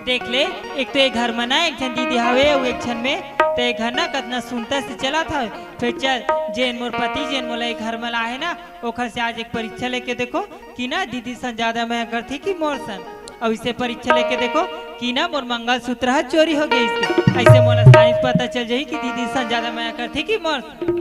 देख ले, एक तो एक घर में ना एक जन दीदी हवे और एक छन में तो एक घर ना कतना सुनता से चला था। फिर चल जेन मोर पति जेन मोला एक घर में ला है ना ओखर से आज एक परीक्षा लेके देखो कि ना दीदी सन ज्यादा मैं करती कि मोर सन। और इसे परीक्षा लेके देखो कि ना मोर मंगलसूत्र है चोरी हो गई इसके। ऐसे मोला साइंस पता चल जाये कि दीदी सन ज्यादा मैं करती कि मोर सन।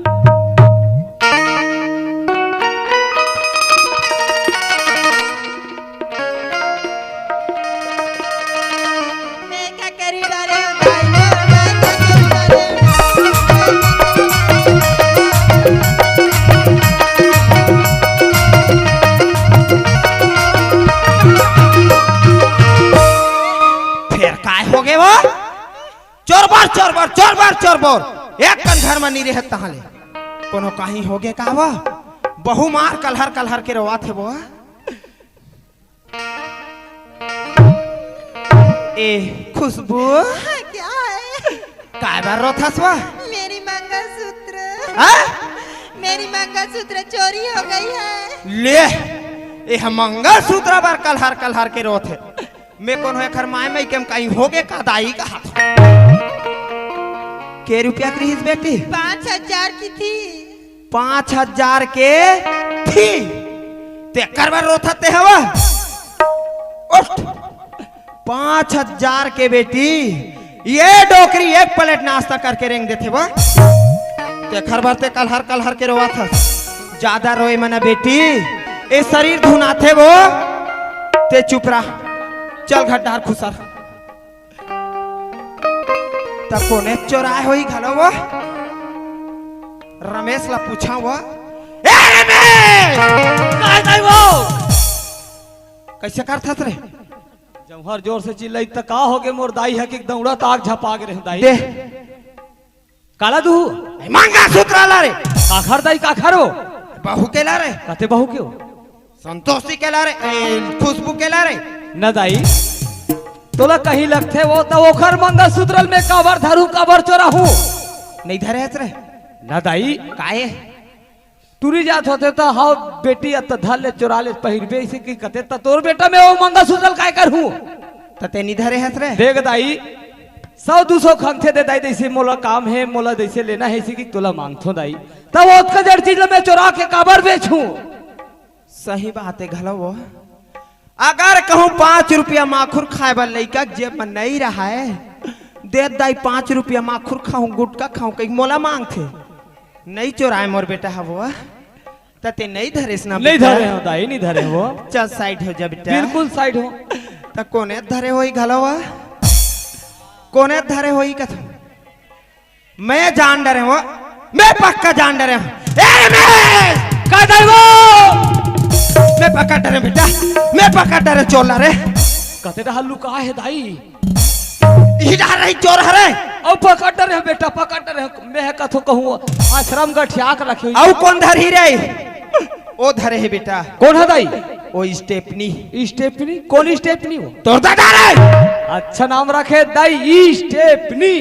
चोर एक कन घर में नहीं रहे तहां ले कोनो कहीं हो गए का बहु मार कलहर के रवा थे वो ए खुशबू क्या है? काय बार रोथस वा मेरी मंगलसूत्र हाँ? मेरी मंगलसूत्र चोरी हो गई है। ले ए मंगलसूत्र बार कलहर के रोथे मैं कौन है खर माय केम कहीं हो गए का दाई का हाथ के रुपया की बेटी 5000 की थी। 5000 के थी ते करवर रोथते हवा 5000 के बेटी ये डोकरी एक प्लेट नाश्ता करके रेंग देते वो ते खरबर ते कलहर के रोवा था ज्यादा रोए मना बेटी ए शरीर धुनाथे वो ते चुप रहा चल घटार खुसर तब कोने चोराए होई घलो वो रमेश ला पूछा वो ए रमेश काय दाई वो कैसे करथा रे जौहर जोर से चिल्लाई त का हो गे मोर दाई है कि दौड़ा ताक झपा के रह दाई दे काला दू मंगा सूत्र ला रे काखर दाई काखर हो बहू के ला रे कते बहू क्यों संतोषी के ला रे खुशबू के ला रे न दाई तोला कहीं लगथे वो तो ओखर मंगलसूत्र में कवर धरू कवर चोरा हूं नहीं धरे रे न दाई काहे टूरी जात होते तो हाउ बेटी अत धल ले चोरा ले पहिरबे इसे की कते त तोर बेटा में वो मंगलसूत्र काय कर हूं तते नहीं धरे हस रे देख दाई 100-200 खंगथे दे दाई जैसे मोला काम है मोला जैसे लेना है इसी की तोला मांगथो दाई तब ओत का जड़ चीज मैं चोरा के काबर बेचूं सही बात है घलो वो अगर कहूं 5 रुपया माखुर खाए वाला लइका जेब में नहीं रहा है दे दाई 5 रुपया माखुर खाऊं गुटका खाऊं कहीं मोला मांग थे नहीं चोराए मोर बेटा है वो तते नहीं धरेस ना नहीं धरे हो दाई नहीं धरे हो चल साइड हो जा बेटा बिल्कुल साइड हो त कोने धरे होई घलवा कोने धरे होई कथ मैं जान डरे हो मैं पक्का जान डरे हूं ए रमेश का दाई वो मैं पक्का डरे बेटा मैं पक्का डरे चोला रे कते हल्लू का है दाई ही डर रही चोर हरे औ पकड़ रहे बेटा पकड़ रहे मैं कथो कहूं आश्रम गठिया के रखे औ कौन धरी रे ओ धरे है बेटा कौन है दाई ओ स्टेपनी कौन स्टेपनी हो तोर दादा रे अच्छा नाम रखे दाई स्टेपनी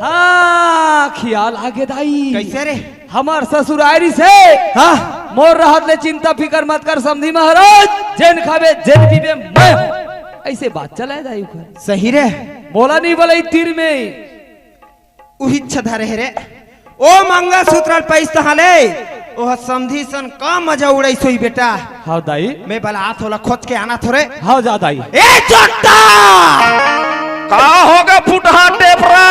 हाँ ख्याल आगे दाई कैसे रे हमार ससुरारी से हाँ मोर रहत ले चिंता फिकर मत कर समझी महाराज जेन खावे जेन पीवे मैं ऐसे बात चला है दाई ऊपर सही रे बोला नहीं बोला तीर में उही धरे रे ओ मंगलसूत्र पैसा हाले ओह समझी सन का मजा उड़ाई सोई बेटा हाँ दाई मैं बला हाथ होला खोज के आना थोड़े हाँ जा दाई ए चोट्टा का होगा फुटहा टेपरा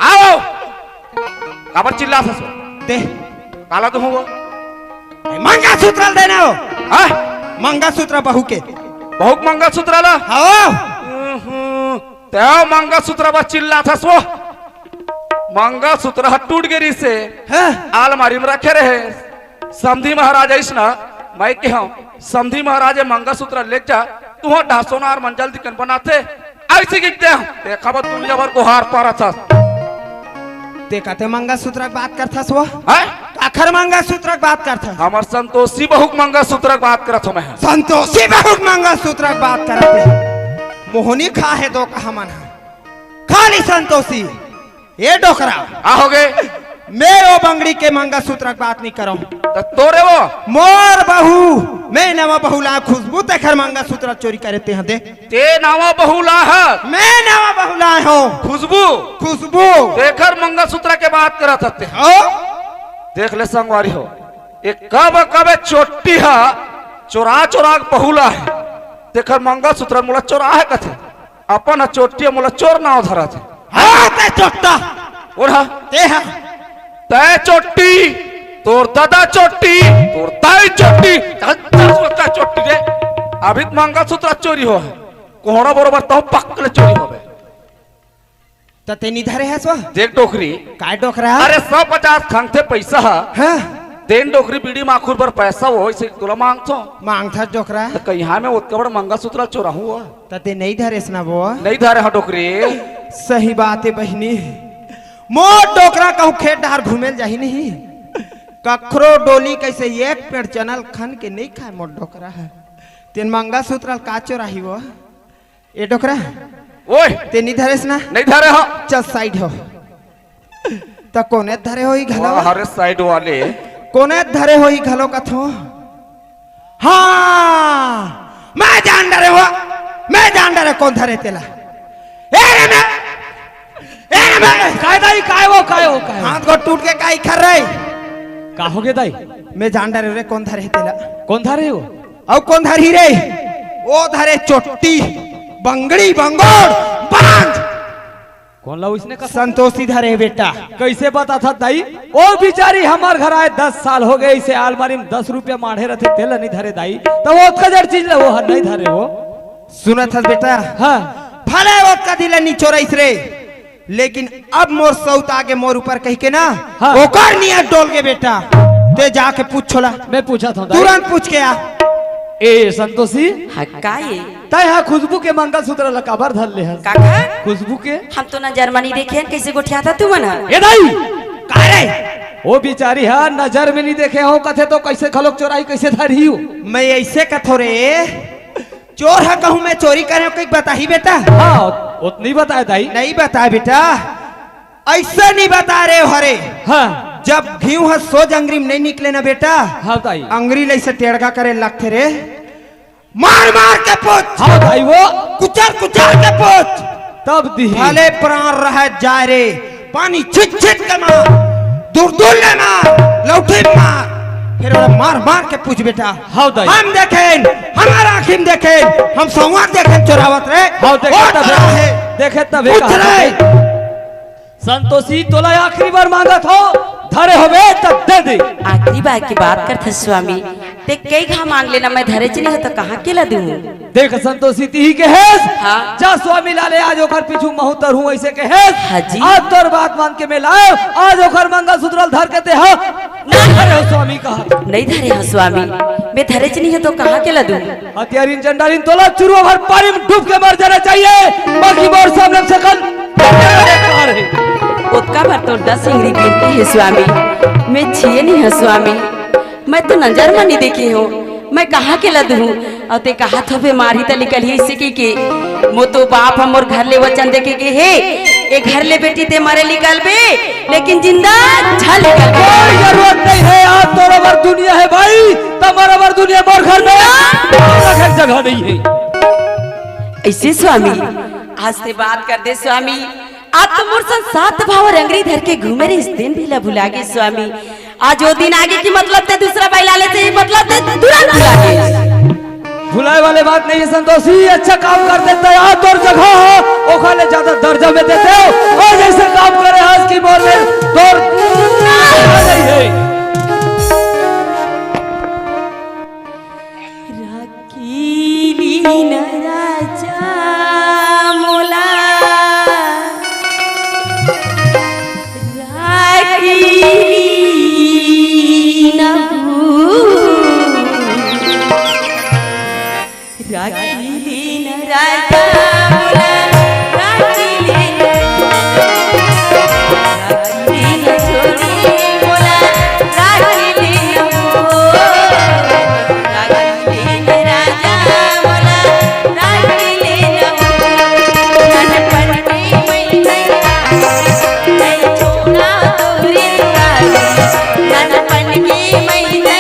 आओ काबर चिल्ला सस दे काला तो हुआ मंगलसूत्र देना हो हां मंगलसूत्र बहू के बहुत मंगलसूत्र ला हाँ ते मंगलसूत्र बा चिल्ला था सो मंगलसूत्र टूट गिरी से आलमारी में रखे रहे समधी महाराज ऐसना मैं के हूं समधी महाराज मंगलसूत्र ले जा तू ढासोनार मंजल दिकन बनाते ऐसे गिरते देखा बा दुनिया भर को हार पारा था देखते मंगलसूत्र की बात करता सो है आखिर मंगलसूत्र की बात करता हमार संतोषी बहुक मंगलसूत्र की बात करत हूं मैं संतोषी बहुक मंगलसूत्र की बात करते मोहनी खा है दो कहा मन खाली संतोषी ये डोकरा आ हो गए मैं वो बंगड़ी के मंगलसूत्र की बात नहीं करूं तो तोरे वो मोर बहू मैं नवा बहू ला खुशबू तेखर मंगा सूत्र चोरी करे ते हदे ते नावा बहुला है मैं नवा बहू ला हूँ खुशबू खुशबू देखकर मंगलसूत्र के बात करा सकते हैं ओ देख ले संगवारी हो एक कब चोटी है चोरा चोरा बहुला है देखकर मंगलसूत्र मोला चोरा है कथे अपन चोटी मोला चोर ना धरा थे हाँ ते चोट्टा और ते हा तय चोटी तोर दादा चोटी तोर ताई चोटी चोटी रे अभी मंगलसूत्र चोरी हो है कोहड़ा बरोबर तो पक्कले चोरी हो गए तो ते निधरे है सो देख डोकरी काय डोकरा अरे 150 खंगते पैसा है हाँ देन डोकरी बीड़ी माखुर पर पैसा हो इसे तुला मांगतो मांग था डोकरा तो कहीं में उतका बड़ा मंगलसूत्र चोरा हुआ तो ते नहीं धरेस ना वो नहीं धारे हाँ डोकरी सही बात है बहनी मोर डोकरा कहूँ खेत डहार घूमे जाही नहीं कखरो डोली कैसे एक पेड़ चनल खन के नहीं खाए मोर डोकरा है तेन मंगा सूत्र का चोराही वो ये डोकरा ओए ते नहीं धरेस ना नहीं धारे हाँ चल साइड हो तो कोने धरे हो घलो हरे साइड वाले कोने धरे हो घलो कथो हाँ मैं जान डरे हो मैं जान डरे कौन धरे तेला काय वो हाथ को टूट के काई कर रहे का हो गया दाई मैं जान डरे रे कौन धरे तेला कौन था रे वो और कौन धरी रे वो धरे चोटी बंगड़ी बंगोड़ बांध कौन लाऊ इसने का संतोषी धरे बेटा कैसे बता था दाई ओ बेचारी हमार घर आए 10 साल हो गए इसे अलमारी में 10 रुपया माढ़े रहते तेल नहीं धरे दाई तो वो कजर चीज ले वो नहीं धरे वो सुना था बेटा हाँ भले वो का दिल निचोरा रे लेकिन अब मोर सौत आगे मोर ऊपर कह के ना हाँ। ओकर नियत डोल के बेटा ते जाके पूछ छोला मैं पूछा था दाई तुरंत पूछ के आ ए संतोषी हकाए तय हाँ खुशबू के मंगलसूत्र लकाबर धर ले हस काका खुशबू के हम तो ना जर्मनी देखे हैं, कैसे गोठिया था तू मना ए दाई का रे वो बेचारी है नजर में नहीं देखे हो कथे तो कैसे खलोक चोराई कैसे धरी हो मैं ऐसे कथो रे चोर है कहूँ मैं चोरी करे कहीं बता ही बेटा हाँ उतनी बताया दाई नहीं बता बेटा ऐसा नहीं बता रहे हो हरे हाँ जब घी है सोज अंगरी में नहीं निकले ना बेटा हाँ दाई अंगरी ले टेढ़गा करे लगते रे मार मार के पूछ हाँ दाई वो कुचर कुचर के पूछ तब दी भले प्राण रह जाए रे पानी छिट छिट के मार दूर दूर ले मार लौटे मार फिर वो मार मार के पूछ बेटा हाँ दाई हम देखें हमारा आँखी में देखें हम संवाद देखें चोरावत रे हाँ देखे और तब खड़ा है देखे तब पूछ रहे संतोषी तोला आखिरी बार मांगा था धरे होवे तब दे दे आखिरी बार की बात करते स्वामी ते कई घा मांग लेना मैं धरे चली है तो कहाँ के ला दूं देख संतोषी ती के हेस हाँ। जा स्वामी लाले आज ओखर पीछू महूतर हूँ ऐसे के हेस हाँ जी। आज तोर बात मान के मैं लायो आज ओखर मंगलसूत्र धर के ते हो धरे हो स्वामी कहा नहीं धरे हो स्वामी मैं धरे चली है तो कहाँ के ला दूं हथियारिन चंडारिन तोला चुरू भर पानी में डूब के मर जाना चाहिए बाकी मोर सामने से कल उतका भर तो 10 इंगरी गिनती है स्वामी मैं छिए नहीं है स्वामी मैं तो नजर में नहीं देखी हूँ मैं कहाँ के लद हूँ और ते कहा तो बे मारी तो निकल ही इसी की मो तो बाप हम और घर ले वचन देखे के हे ए घर ले बेटी ते मारे निकल बे लेकिन जिंदा झल निकल बे कोई जरूरत नहीं है आज तोरा बर दुनिया है भाई तुम्हारा बर दुनिया मोर घर में रखने जगह नहीं है ऐसे स्वामी आज से बात कर दे स्वामी आज तो मोर संग 7 भाव रंगरी धर के घूमे रे इस दिन भी भुला गए स्वामी आज वो दिन आगे की मतलब ते दूसरा बैला लेते ही मतलब ते तुरंत भुला गए भुलाए वाले बात नहीं है संतोषी अच्छा काम कर देता है आज तोर जगह हो ओखाले ज्यादा दर्जा में देते हो और जैसे काम करे आज की मोर में तोर नहीं है राखीली न राजा मोला राखीली न राखीली न राजा मोला राखीली न छोड़ी मोला राखीली न मैं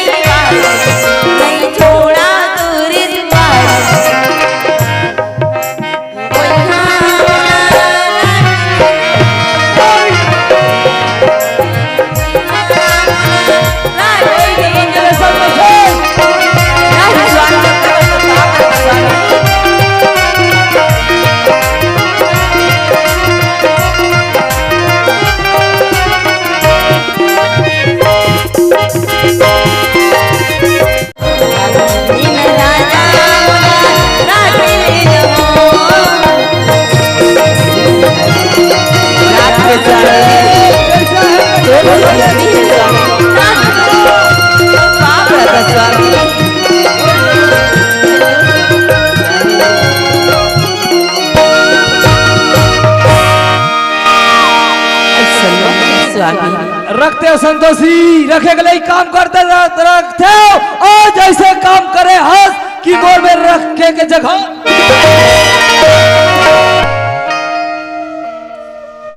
रखते हो संतोषी, रखे के लिए काम करते रखते हो और जैसे काम करे हंस की मोर में रखे के जगह